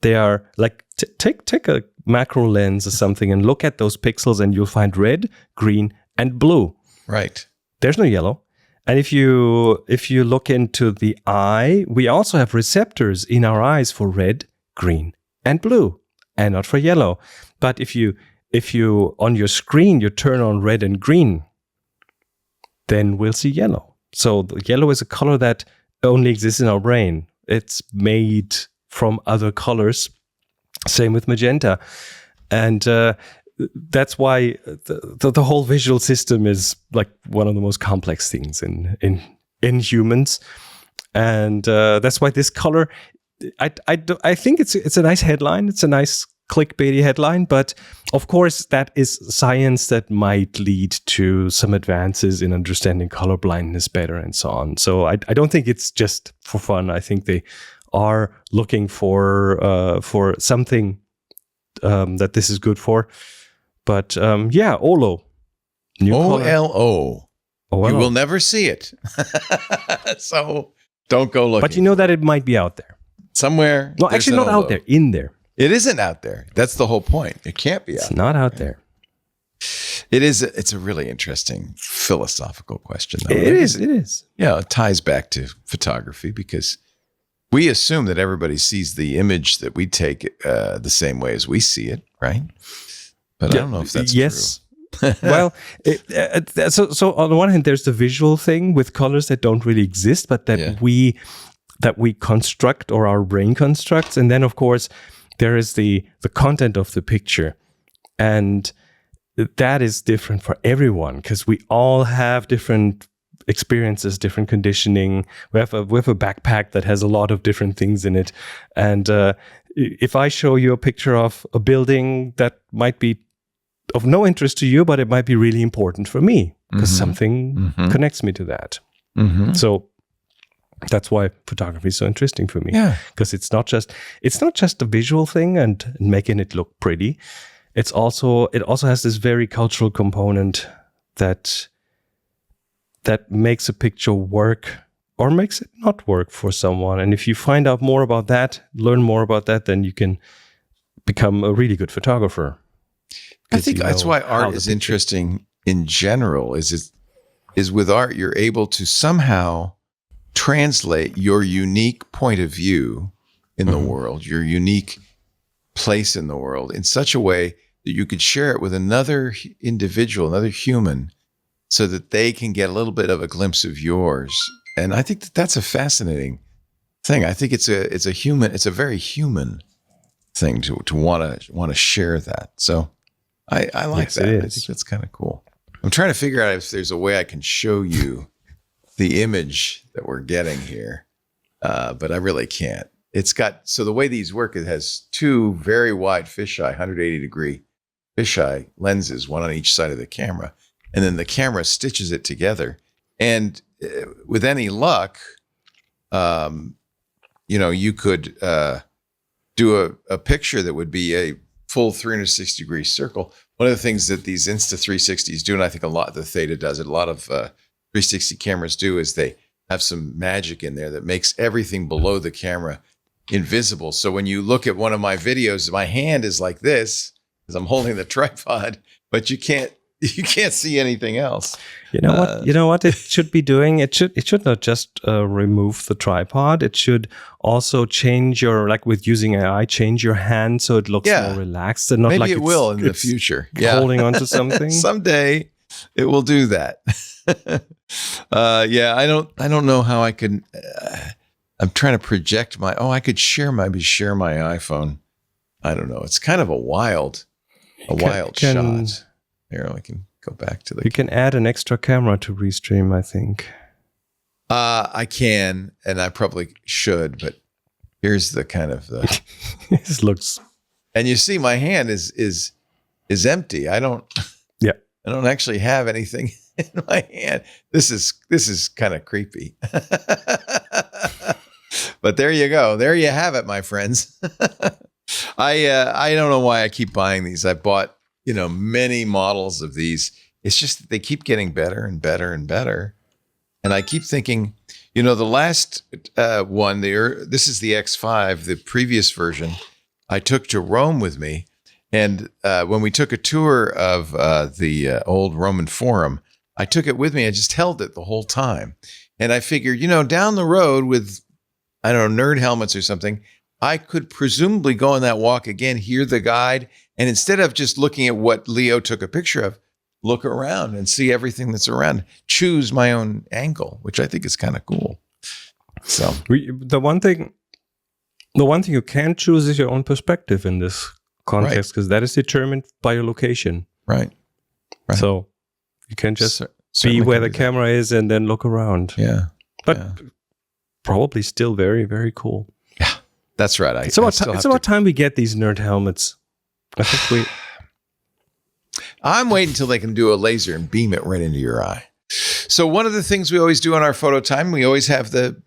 they are like take a macro lens or something and look at those pixels, and you'll find red, green, and blue. Right. There's no yellow. And if you look into the eye, we also have receptors in our eyes for red, green, and blue, and not for yellow. But if you on your screen you turn on red and green, then we'll see yellow. So the yellow is a color that only exists in our brain. It's made from other colors. Same with magenta. And that's why the whole visual system is like one of the most complex things in humans. And that's why this color, I think it's a nice headline. It's a nice clickbaity headline, but of course that is science that might lead to some advances in understanding color blindness better and so on. So I don't think it's just for fun. I think they are looking for something that this is good for. But OLO. OLO. OLO. You will never see it. So don't go looking. But you know that it might be out there. Somewhere. No, actually not out there, in there. It isn't out there. That's the whole point. It can't be out there. It's not out there. It is. It's a really interesting philosophical question, though. It is. Yeah, it ties back to photography because we assume that everybody sees the image that we take the same way as we see it, right? But I don't know if that's true. Well, so on the one hand, there's the visual thing with colors that don't really exist, but that we construct, or our brain constructs, and then of course there is the content of the picture, and that is different for everyone because we all have different experiences, different conditioning. We have a backpack that has a lot of different things in it, and if I show you a picture of a building that might be of no interest to you, but it might be really important for me because something connects me to that. So that's why photography is so interesting for me. Because it's not just a visual thing and making it look pretty. It also has this very cultural component that makes a picture work or makes it not work for someone. And if you find out more about that, learn more about that, then you can become a really good photographer. I think that's why art is interesting in general. Is with art you're able to somehow translate your unique point of view in the world, your unique place in the world, in such a way that you could share it with another individual, another human, so that they can get a little bit of a glimpse of yours. And I think that's a fascinating thing. I think it's a very human thing to want to share that. So I like that. I think that's kind of cool. I'm trying to figure out if there's a way I can show you the image that we're getting here, but I really can't. So the way these work, it has two very wide fisheye, 180-degree fisheye lenses, one on each side of the camera, and then the camera stitches it together. And with any luck, you could do a picture that would be a full 360-degree circle. One of the things that these Insta360s do, and I think a lot, the Theta does it, a lot of 360 cameras do, is they have some magic in there that makes everything below the camera invisible. So when you look at one of my videos, my hand is like this because I'm holding the tripod, but you can't see anything else. You know what it should be doing? It should not just remove the tripod. It should also change your, like with using AI, change your hand so it looks more relaxed and not maybe like it will in the future. Holding onto something. Someday it will do that. I don't know how I could. I'm trying to project I could share my iPhone. I don't know. It's kind of a wild shot. Here, I can go back to the. You can add an extra camera to restream, I think. I can, and I probably should, but here's the kind of the. This looks. And you see, my hand is empty. I don't actually have anything in my hand. This is kind of creepy. But there you go. There you have it, my friends. I don't know why I keep buying these. I bought many models of these. It's just that they keep getting better and better and better. And I keep thinking, the last one, this is the X5, the previous version, I took to Rome with me. And when we took a tour of the old Roman Forum, I took it with me. I just held it the whole time. And I figured, down the road with, I don't know, nerd helmets or something, I could presumably go on that walk again, hear the guide, and instead of just looking at what Leo took a picture of, look around and see everything that's around, choose my own angle, which I think is kind of cool. So the one thing The one thing you can't choose is your own perspective in this context, because that is determined by your location. Right. So you can just be certainly where can the do that. camera is and then look around. Yeah. But yeah. probably still very, very cool. Yeah, that's right. It's about time we get these nerd helmets. I think I'm waiting until they can do a laser and beam it right into your eye. So one of the things we always do on our photo time, we always have the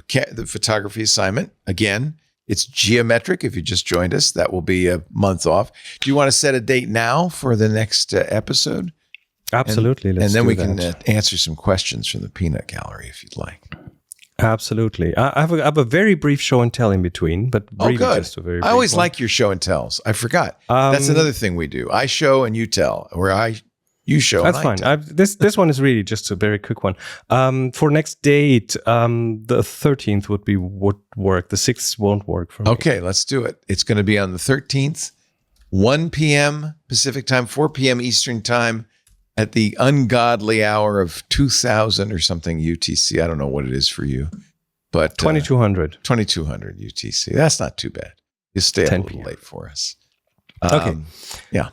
photography assignment. Again, it's geometric. If you just joined us, that will be a month off. Do you want to set a date now for the next episode? Absolutely. And then we can answer some questions from the peanut gallery if you'd like. Absolutely. I have a very brief show and tell in between, but really just a very brief I always one. like your show and tells. I forgot. That's another thing we do. I show and you tell, or you show. That's and I fine. tell. This one is really just a very quick one. For next date, the 13th would work. The 6th won't work for me. Okay, let's do it. It's going to be on the 13th, 1 p.m. Pacific time, 4 p.m. Eastern time, at the ungodly hour of 2000 or something UTC. I don't know what it is for you, but 2200. 2200 UTC. That's not too bad. You stay a 10 little p.m. late for us. Okay. Yeah.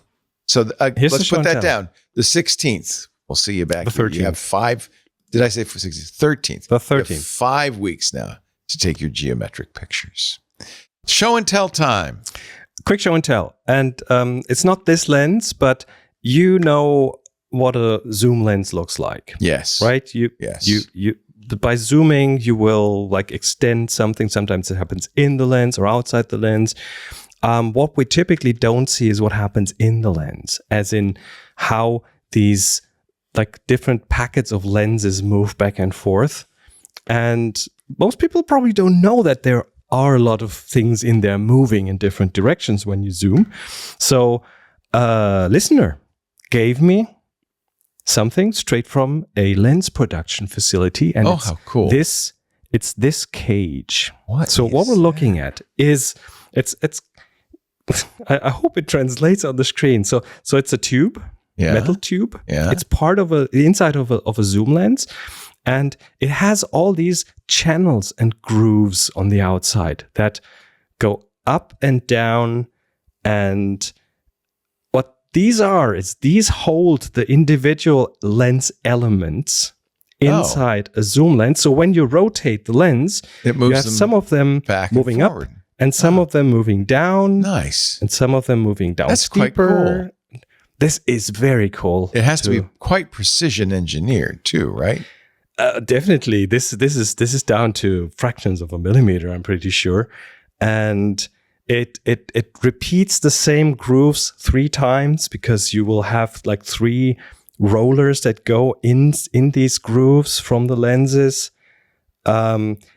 So Here's the let's show put and that tell. down. The 16th. We'll see you back. The here. You 13th. have 5. Did I say for 16th? 13th. The You have 13th. 5 weeks now to take your geometric pictures. Show and tell time. Quick show and tell. And it's not this lens, but you know what a zoom lens looks like. Yes. Right? Yes. You by zooming, you will like extend something. Sometimes it happens in the lens or outside the lens. What we typically don't see is what happens in the lens, as in how these like different packets of lenses move back and forth. And most people probably don't know that there are a lot of things in there moving in different directions when you zoom. So a listener gave me something straight from a lens production facility. And how cool. It's this cage. What So is what we're looking at is it's I hope it translates on the screen. So it's a tube, metal tube. Yeah. It's part of the inside of a zoom lens, and it has all these channels and grooves on the outside that go up and down. And what these are is these hold the individual lens elements inside a zoom lens. So when you rotate the lens, It moves you have them some of them back moving and up, forward. and some of them moving down, Nice. and some of them moving down That's quite steeper. This is very cool. It has to be quite precision engineered too, right? Definitely. This is down to fractions of a millimeter, I'm pretty sure, and it repeats the same grooves 3 times because you will have like 3 rollers that go in these grooves from the lenses.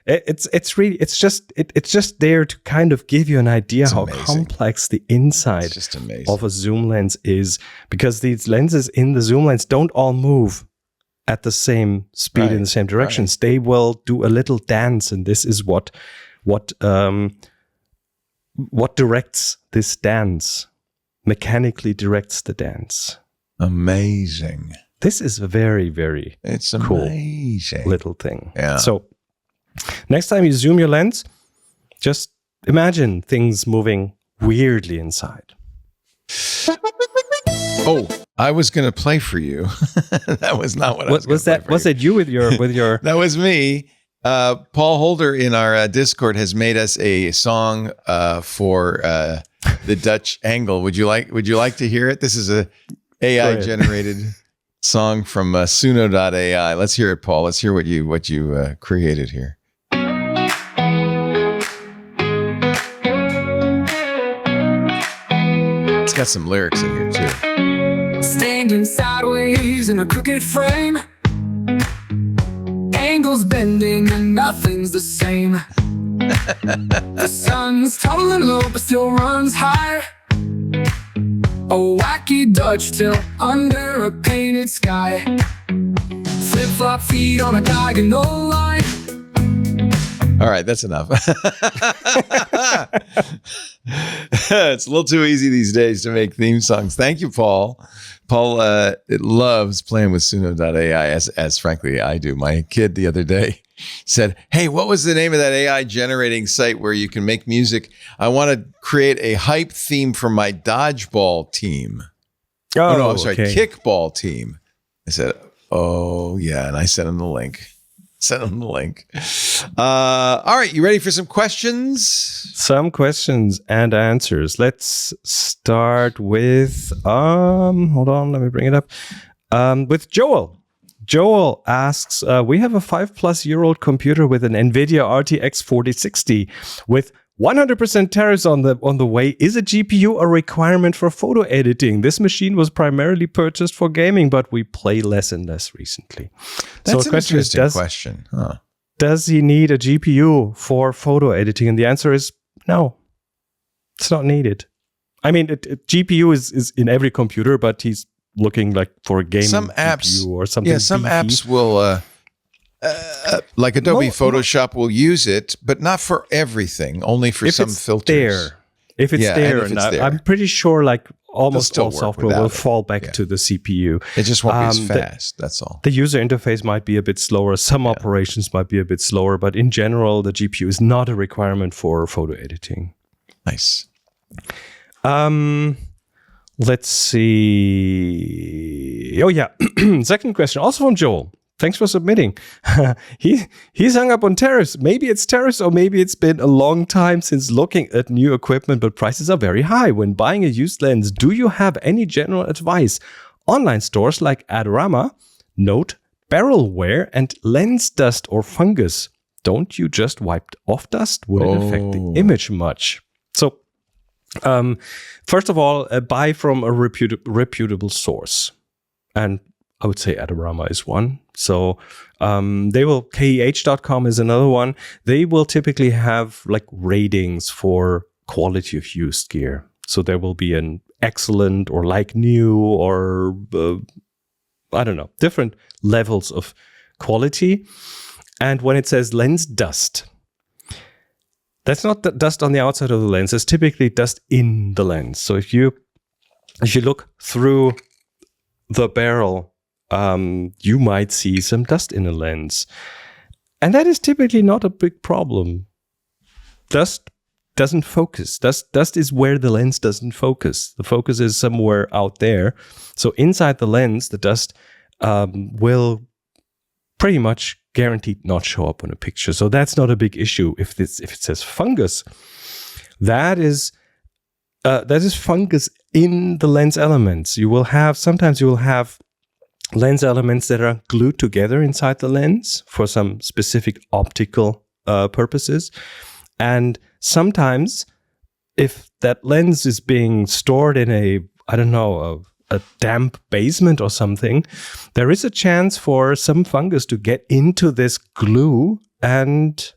It's just there to kind of give you an idea how amazing. complex the inside It's just amazing. of a zoom lens is, because these lenses in the zoom lens don't all move at the same speed in the same directions. They will do a little dance, and this is what directs this dance, mechanically directs the dance. Amazing. This is a very, very It's cool amazing. little thing. Yeah. So next time you zoom your lens, just imagine things moving weirdly inside. Oh, I was going to play for you. That was not what I was Was gonna that play for was you. it you with your That was me. Paul Holder in our Discord has made us a song for the Dutch angle. Would you like to hear it? This is a AI generated song from Suno.ai. Let's hear it, Paul. Let's hear what you created here. It's got some lyrics in here too. Standing sideways in a crooked frame, angles bending and nothing's the same. The sun's tumbling low but still runs high. A wacky Dutch tilt under a painted sky. Flip-flop feet on a diagonal line. All right, that's enough. It's a little too easy these days to make theme songs. Thank you, Paul. Paul loves playing with Suno.ai, as frankly I do. My kid the other day said, "Hey, what was the name of that AI generating site where you can make music? I want to create a hype theme for my dodgeball team." Oh no, I'm sorry, kickball team. I said, "Oh yeah," and I sent him the link. All right, you ready for some questions? Some questions and answers. Let's start with hold on, let me bring it up. With Joel. Joel asks, we have a 5-plus-year-old computer with an NVIDIA RTX 4060 with 100% tariffs on the way. Is a GPU a requirement for photo editing? This machine was primarily purchased for gaming, but we play less and less recently. That's an interesting question. Huh. Does he need a GPU for photo editing? And the answer is no. It's not needed. I mean, GPU is in every computer, but he's looking like for a game GPU or something. Yeah, some beefy. apps will, like Adobe Photoshop will use it, but not for everything, only for some filters. If it's there, I'm pretty sure like almost all software will fall back to the CPU. It just won't be as fast, that's all. The user interface might be a bit slower. Some operations might be a bit slower, but in general, the GPU is not a requirement for photo editing. Nice. Let's see. Oh, yeah. Second question, also from Joel. Thanks for submitting. He's hung up on tariffs. Maybe it's tariffs, or maybe it's been a long time since looking at new equipment, but prices are very high. When buying a used lens, do you have any general advice? Online stores like Adorama note barrel wear and lens dust or fungus. Don't you just wipe off dust? Would it affect the image much? So, first of all, buy from a reputable source. And I would say Adorama is one. So KEH.com is another one. They will typically have like ratings for quality of used gear. So there will be an excellent or like new or I don't know, different levels of quality. And when it says lens dust, that's not the dust on the outside of the lens. It's typically dust in the lens. So if you look through the barrel, you might see some dust in a lens. And that is typically not a big problem. Dust doesn't focus. Dust is where the lens doesn't focus. The focus is somewhere out there. So inside the lens, the dust will pretty much guaranteed not show up on a picture. So that's not a big issue. If it says fungus, that is fungus in the lens elements. Sometimes you will have lens elements that are glued together inside the lens for some specific optical purposes. And sometimes if that lens is being stored in a damp basement or something, there is a chance for some fungus to get into this glue and,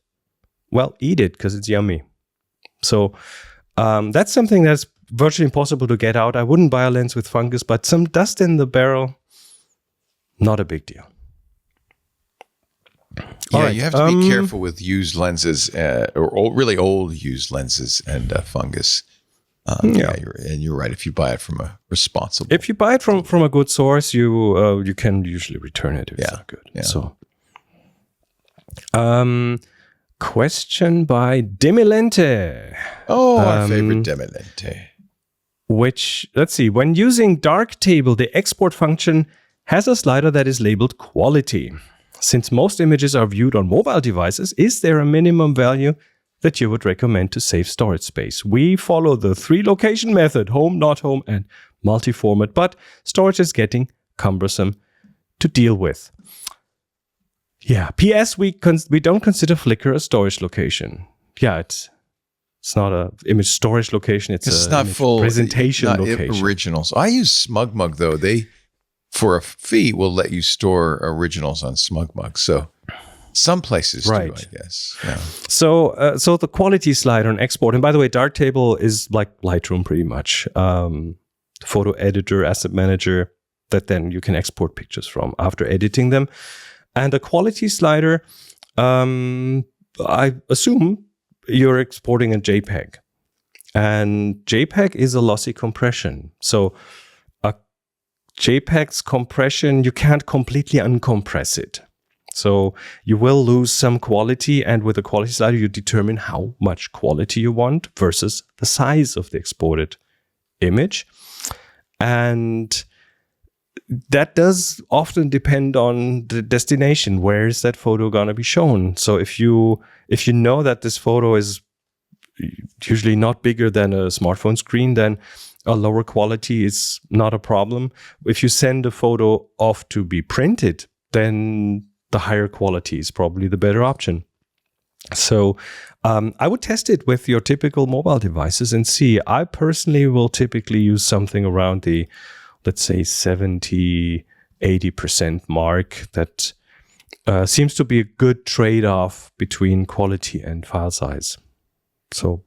well, eat it because it's yummy. So that's something that's virtually impossible to get out. I wouldn't buy a lens with fungus, but some dust in the barrel, not a big deal. Yeah, you have to be careful with used lenses or really old used lenses and fungus. You're right. If you buy it from a responsible, if you buy it from a good source, you can usually return it if it's not good. Yeah. So, question by Demilente. Oh, our favorite Demilente. Which, let's see, when using Darktable, the export function has a slider that is labeled quality. Since most images are viewed on mobile devices, is there a minimum value that you would recommend to save storage space? We follow the 3-location method, home, not home, and multi-format, but storage is getting cumbersome to deal with. Yeah, PS, we don't consider Flickr a storage location. Yeah, it's not a image storage location. It's not full presentation location. Originals. I use SmugMug though. They, for a fee, will let you store originals on SmugMug. So some places do, I guess. Yeah. So the quality slider on export, and by the way, Darktable is like Lightroom pretty much. Photo editor, asset manager that then you can export pictures from after editing them. And the quality slider I assume you're exporting a JPEG. And JPEG is a lossy compression. So a JPEG's compression, you can't completely uncompress it. So you will lose some quality, and with the quality slider, you determine how much quality you want versus the size of the exported image. And that does often depend on the destination. Where is that photo going to be shown? So if you know that this photo is usually not bigger than a smartphone screen, then a lower quality is not a problem. If you send a photo off to be printed, then the higher quality is probably the better option. So I would test it with your typical mobile devices and see. I personally will typically use something around the, let's say, 70, 80% mark. That seems to be a good trade-off between quality and file size. So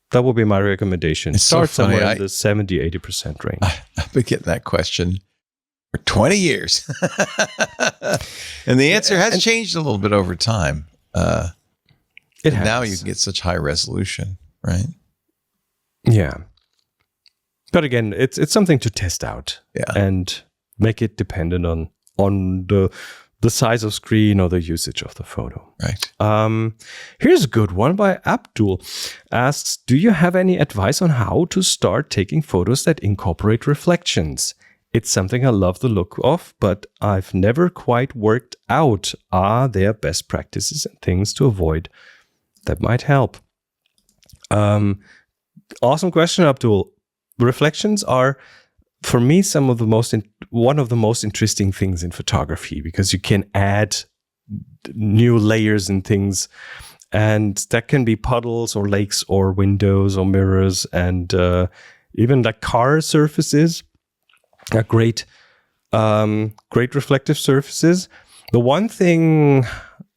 that would be my recommendation. It's Start so funny. somewhere in the 70, 80% range. I've been getting that question for 20 years. And the answer has changed a little bit over time. It has. Now you can get such high resolution, right? Yeah. But again, it's something to test out. Yeah. And make it dependent on the size of screen or the usage of the photo. Right. Here's a good one by Abdul. Asks, do you have any advice on how to start taking photos that incorporate reflections? It's something I love the look of, but I've never quite worked out. Are there best practices and things to avoid that might help? Awesome question, Abdul. Reflections are, for me, one of the most interesting things in photography, because you can add new layers and things, and that can be puddles or lakes or windows or mirrors, and even like car surfaces are great reflective surfaces. The one thing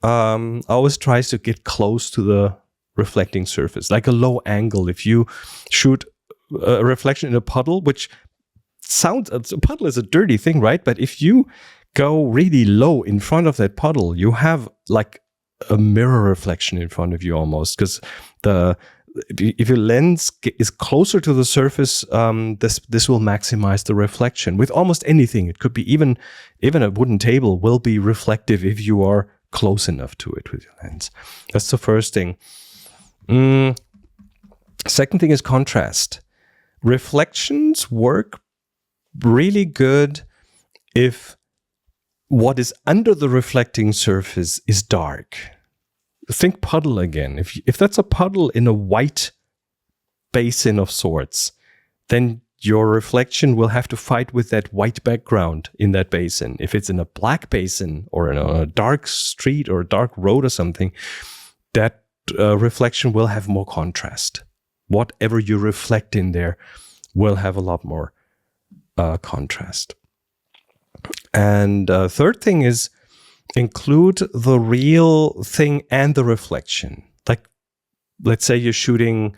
always tries to get close to the reflecting surface, like a low angle. If you shoot a reflection in a puddle, which a puddle is a dirty thing, right? But if you go really low in front of that puddle, you have like a mirror reflection in front of you almost, because if your lens is closer to the surface, this will maximize the reflection. With almost anything, it could be even a wooden table will be reflective if you are close enough to it with your lens. That's the first thing. Second thing is contrast. Reflections work really good if what is under the reflecting surface is dark. Think puddle again. If that's a puddle in a white basin of sorts, then your reflection will have to fight with that white background in that basin. If it's in a black basin or in a dark street or a dark road or something, that reflection will have more contrast. Whatever you reflect in there will have a lot more contrast. And third thing is include the real thing and the reflection. Like, let's say you're shooting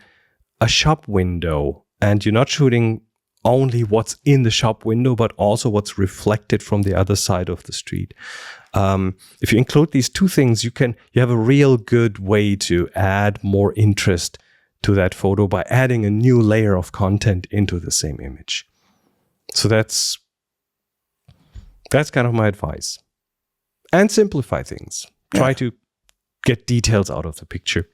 a shop window and you're not shooting only what's in the shop window, but also what's reflected from the other side of the street. If you include these two things, you have a real good way to add more interest to that photo by adding a new layer of content into the same image. So that's kind of my advice. And simplify things. Try to get details out of the picture.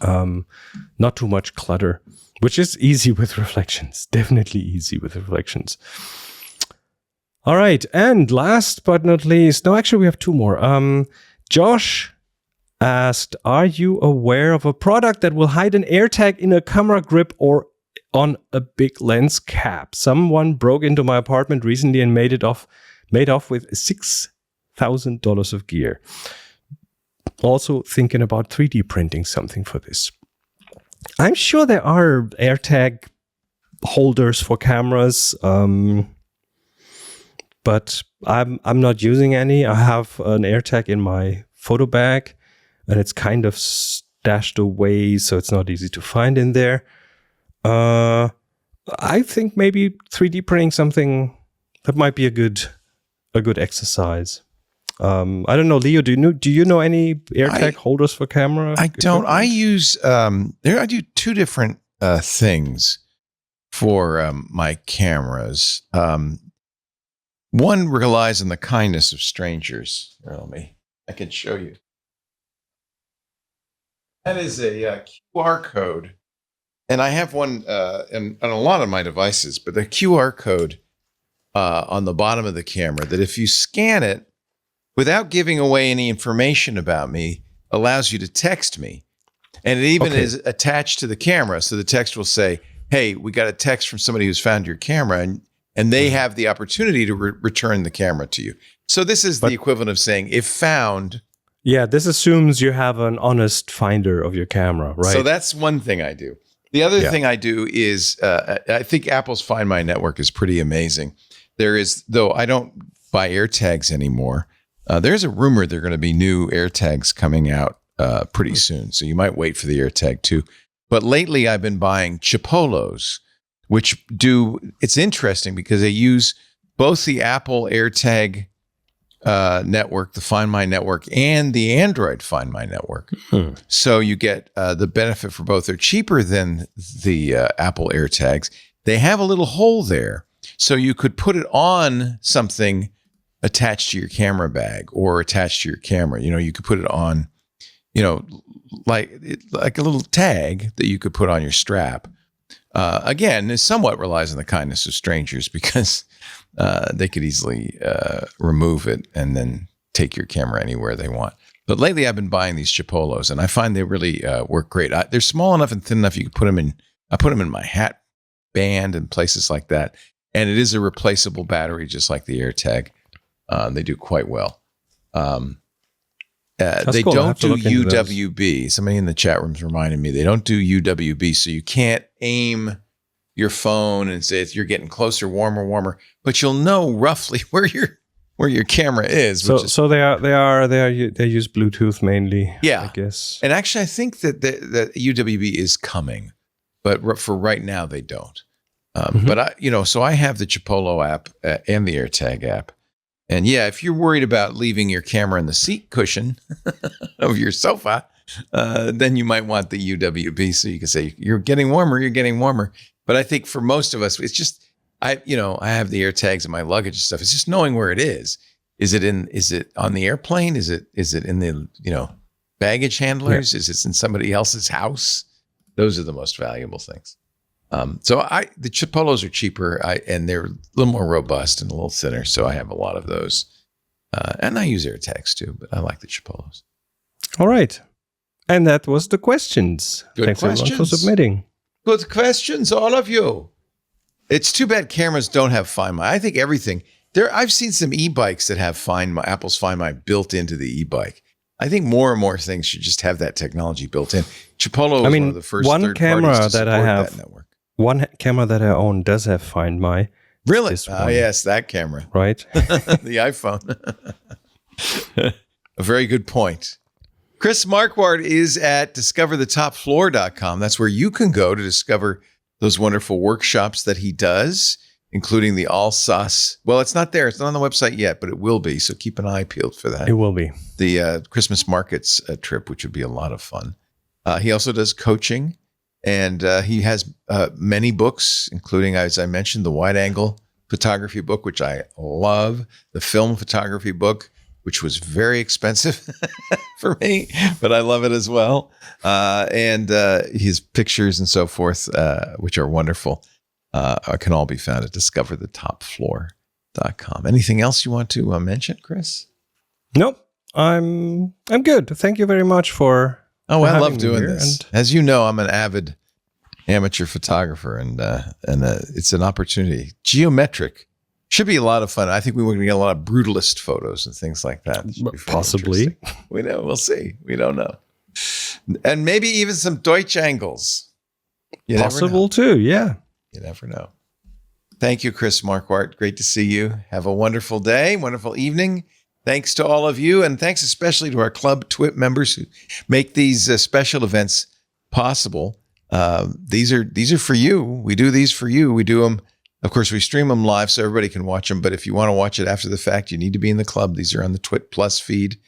Not too much clutter, which is easy with reflections. Definitely easy with reflections. All right. And last but not least, no, actually we have two more. Josh asked, are you aware of a product that will hide an AirTag in a camera grip or on a big lens cap? Someone broke into my apartment recently and made off with $6,000 of gear. Also thinking about 3D printing something for this. I'm sure there are AirTag holders for cameras, but I'm not using any. I have an AirTag in my photo bag, and it's kind of stashed away, so it's not easy to find in there. I think maybe 3D printing something that might be a good exercise. I don't know, Leo. Do you know any AirTag holders for camera? I don't. I use I do two different things for my cameras. One relies on the kindness of strangers. Here, I can show you. That is a QR code, and I have one on a lot of my devices. But the QR code on the bottom of the camera, that if you scan it without giving away any information about me, allows you to text me. And it even is attached to the camera. So the text will say, hey, we got a text from somebody who's found your camera, and they have the opportunity to return the camera to you. So this is the equivalent of saying, if found. Yeah, this assumes you have an honest finder of your camera, right? So that's one thing I do. The other thing I do is, I think Apple's Find My network is pretty amazing. There is, though I don't buy AirTags anymore, there's a rumor there are going to be new AirTags coming out pretty soon. So you might wait for the AirTag too. But lately I've been buying Chipolos, which it's interesting because they use both the Apple AirTag network, the Find My network, and the Android Find My network. So you get the benefit for both. They're cheaper than the Apple AirTags. They have a little hole there. So you could put it on something attached to your camera bag or attached to your camera. You could put it on, like a little tag that you could put on your strap. Again, it somewhat relies on the kindness of strangers because they could easily remove it and then take your camera anywhere they want. But lately I've been buying these Chipolos, and I find they really work great. They're small enough and thin enough you can put them in. I put them in my hat band and places like that. And it is a replaceable battery, just like the AirTag. They do quite well. They cool. don't do UWB. Somebody in the chat room's reminded me they don't do UWB, so you can't aim your phone and say you're getting closer, warmer, but you'll know roughly where your camera is. So they use Bluetooth mainly. Yeah, I guess. And actually, I think that the UWB is coming, but for right now they don't. But so I have the Chipolo app and the AirTag app. And yeah, if you're worried about leaving your camera in the seat cushion of your sofa, then you might want the UWB so you can say, you're getting warmer. But I think for most of us, it's just, I have the AirTags in my luggage and stuff. It's just knowing where it is. Is it on the airplane? Is it in the, baggage handlers? Yeah. Is it in somebody else's house? Those are the most valuable things. The Chipolos are cheaper and they're a little more robust and a little thinner. So I have a lot of those. And I use AirTags too, but I like the Chipolos. All right. And that was the questions. Thanks everyone for submitting. Good questions, all of you. It's too bad cameras don't have Find My. I think everything I've seen some e-bikes that have Apple's Find My built into the e-bike. I think more and more things should just have that technology built in. Chipolo is one of the first third parties to support that network. One camera that I own does have Find My. Really? Oh, yes, that camera. Right? The iPhone. A very good point. Chris Marquardt is at discoverthetopfloor.com. That's where you can go to discover those wonderful workshops that he does, including the Alsace. Well, it's not there. It's not on the website yet, but it will be. So keep an eye peeled for that. It will be. The Christmas markets trip, which would be a lot of fun. He also does coaching. And he has many books, including, as I mentioned, the wide angle photography book, which I love, the film photography book, which was very expensive for me, but I love it as well. And his pictures and so forth, which are wonderful, can all be found at discoverthetopfloor.com. Anything else you want to mention, Chris? Nope. I'm good. Thank you very much for. Oh, I love doing this. As you know, I'm an avid amateur photographer, and it's an opportunity. Geometric should be a lot of fun. I think we're going to get a lot of brutalist photos and things like that. Possibly. We know. We'll see. We don't know. And maybe even some Deutsch angles. Possible too. Yeah. You never know. Thank you, Chris Marquardt. Great to see you. Have a wonderful day, wonderful evening. Thanks to all of you, and thanks especially to our Club TWiT members who make these special events possible. These are for you. We do these for you. We do them Of course, we stream them live so everybody can watch them. But if you want to watch it after the fact, you need to be in the club. These are on the TWiT Plus feed.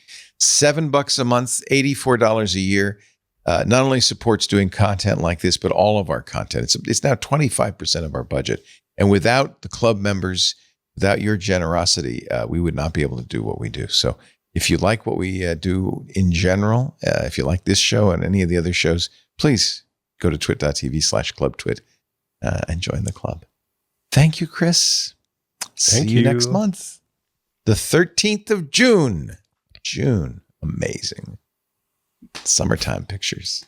$7 a month, $84 a year. Not only supports doing content like this, but all of our content. It's now 25% of our budget. And without the club members, without your generosity, we would not be able to do what we do. So if you like what we do in general, if you like this show and any of the other shows, please go to twit.tv/clubtwit and join the club. Thank you, Chris. See you next month. The 13th of June. Amazing. Summertime pictures.